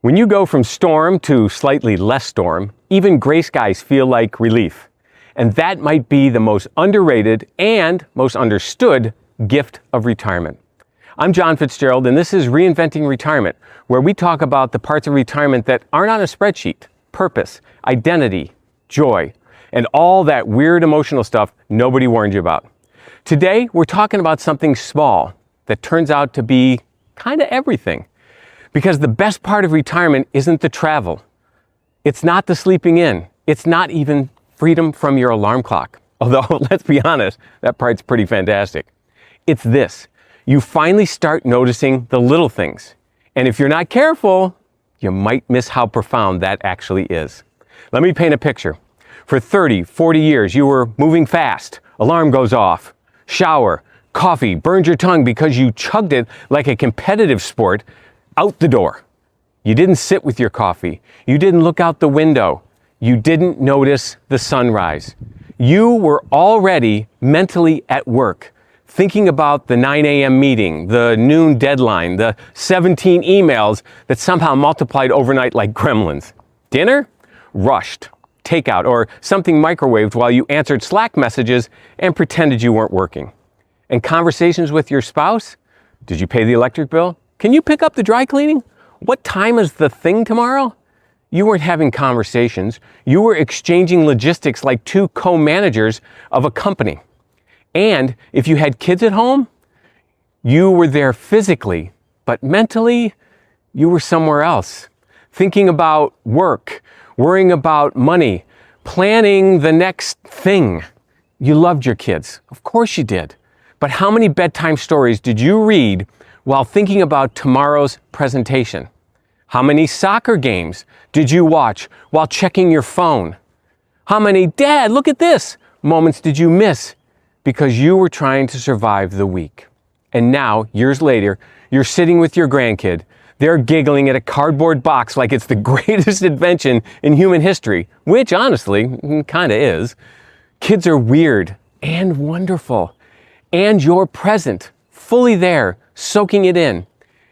When you go from storm to slightly less storm, even gray skies feel like relief. And that might be the most underrated and most understood gift of retirement. I'm John Fitzgerald, and this is Reinventing Retirement, where we talk about the parts of retirement that aren't on a spreadsheet: purpose, identity, joy, and all that weird emotional stuff nobody warned you about. Today, we're talking about something small that turns out to be kind of everything. Because the best part of retirement isn't the travel. It's not the sleeping in. It's not even freedom from your alarm clock. Although, let's be honest, that part's pretty fantastic. It's this. You finally start noticing the little things. And if you're not careful, you might miss how profound that actually is. Let me paint a picture. For 30, 40 years, you were moving fast. Alarm goes off. Shower. Coffee burns your tongue because you chugged it like a competitive sport out the door. You didn't sit with your coffee. You didn't look out the window. You didn't notice the sunrise. You were already mentally at work, thinking about the 9 a.m. meeting, the noon deadline, the 17 emails that somehow multiplied overnight like gremlins. Dinner? Rushed. Takeout, or something microwaved while you answered Slack messages and pretended you weren't working. And conversations with your spouse? Did you pay the electric bill? Can you pick up the dry cleaning? What time is the thing tomorrow? You weren't having conversations. You were exchanging logistics like two co-managers of a company. And if you had kids at home, you were there physically, but mentally, you were somewhere else. Thinking about work, worrying about money, planning the next thing. You loved your kids. Of course you did. But how many bedtime stories did you read while thinking about tomorrow's presentation? How many soccer games did you watch while checking your phone? How many "Dad, look at this" moments did you miss because you were trying to survive the week? And now, years later, you're sitting with your grandkid. They're giggling at a cardboard box like it's the greatest invention in human history, which honestly, kind of is. Kids are weird and wonderful. And you're present, fully there, soaking it in.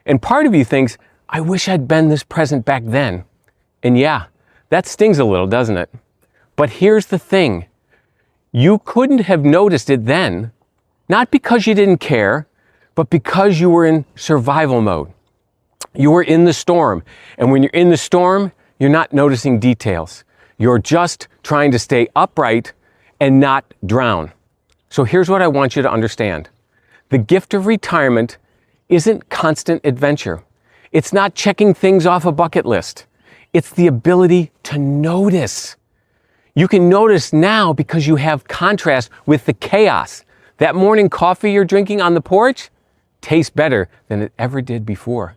And part of you thinks, I wish I'd been this present back then. And yeah, that stings a little, doesn't it? But here's the thing. You couldn't have noticed it then, not because you didn't care, but because you were in survival mode. You were in the storm. And when you're in the storm, you're not noticing details. You're just trying to stay upright and not drown. So here's what I want you to understand. The gift of retirement isn't constant adventure. It's not checking things off a bucket list. It's the ability to notice. You can notice now because you have contrast with the chaos. That morning coffee you're drinking on the porch tastes better than it ever did before.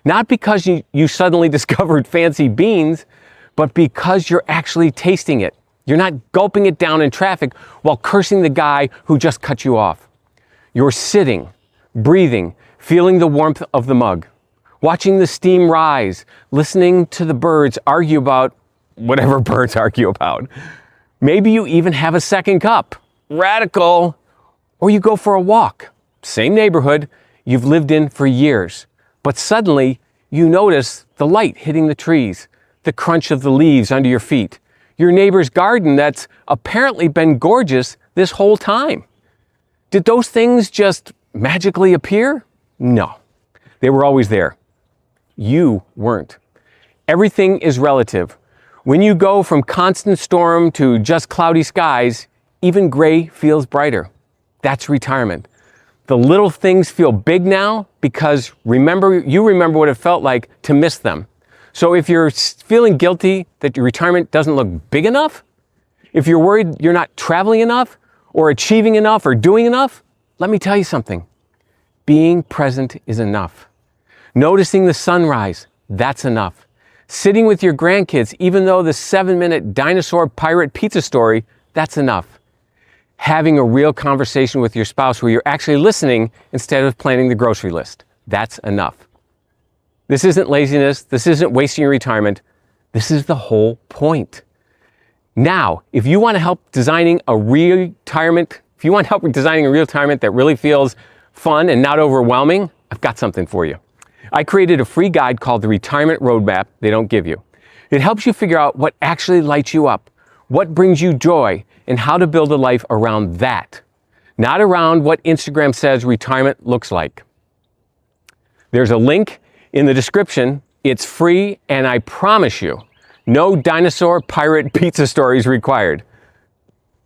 Not because you suddenly discovered fancy beans, but because you're actually tasting it. You're not gulping it down in traffic while cursing the guy who just cut you off. You're sitting, breathing, feeling the warmth of the mug, watching the steam rise, listening to the birds argue about whatever birds argue about. Maybe you even have a second cup. Radical. Or you go for a walk. Same neighborhood you've lived in for years. But suddenly you notice the light hitting the trees, the crunch of the leaves under your feet, your neighbor's garden that's apparently been gorgeous this whole time. Did those things just magically appear? No, they were always there. You weren't. Everything is relative. When you go from constant storm to just cloudy skies, even gray feels brighter. That's retirement. The little things feel big now because you remember what it felt like to miss them. So if you're feeling guilty that your retirement doesn't look big enough, if you're worried you're not traveling enough or achieving enough or doing enough, let me tell you something. Being present is enough. Noticing the sunrise, that's enough. Sitting with your grandkids, even though the 7-minute dinosaur pirate pizza story, that's enough. Having a real conversation with your spouse where you're actually listening instead of planning the grocery list, that's enough. This isn't laziness. This isn't wasting your retirement. This is the whole point. Now, if you want help designing a retirement that really feels fun and not overwhelming, I've got something for you. I created a free guide called the Retirement Roadmap they don't give you. It helps you figure out what actually lights you up, what brings you joy, and how to build a life around that, not around what Instagram says retirement looks like. There's a link in the description. It's free, and I promise you, no dinosaur pirate pizza stories required.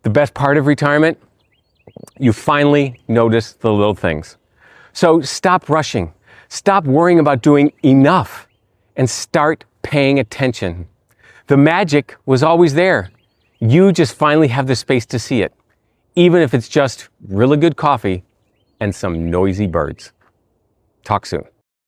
The best part of retirement? You finally notice the little things. So stop rushing. Stop worrying about doing enough and start paying attention. The magic was always there. You just finally have the space to see it, even if it's just really good coffee and some noisy birds. Talk soon.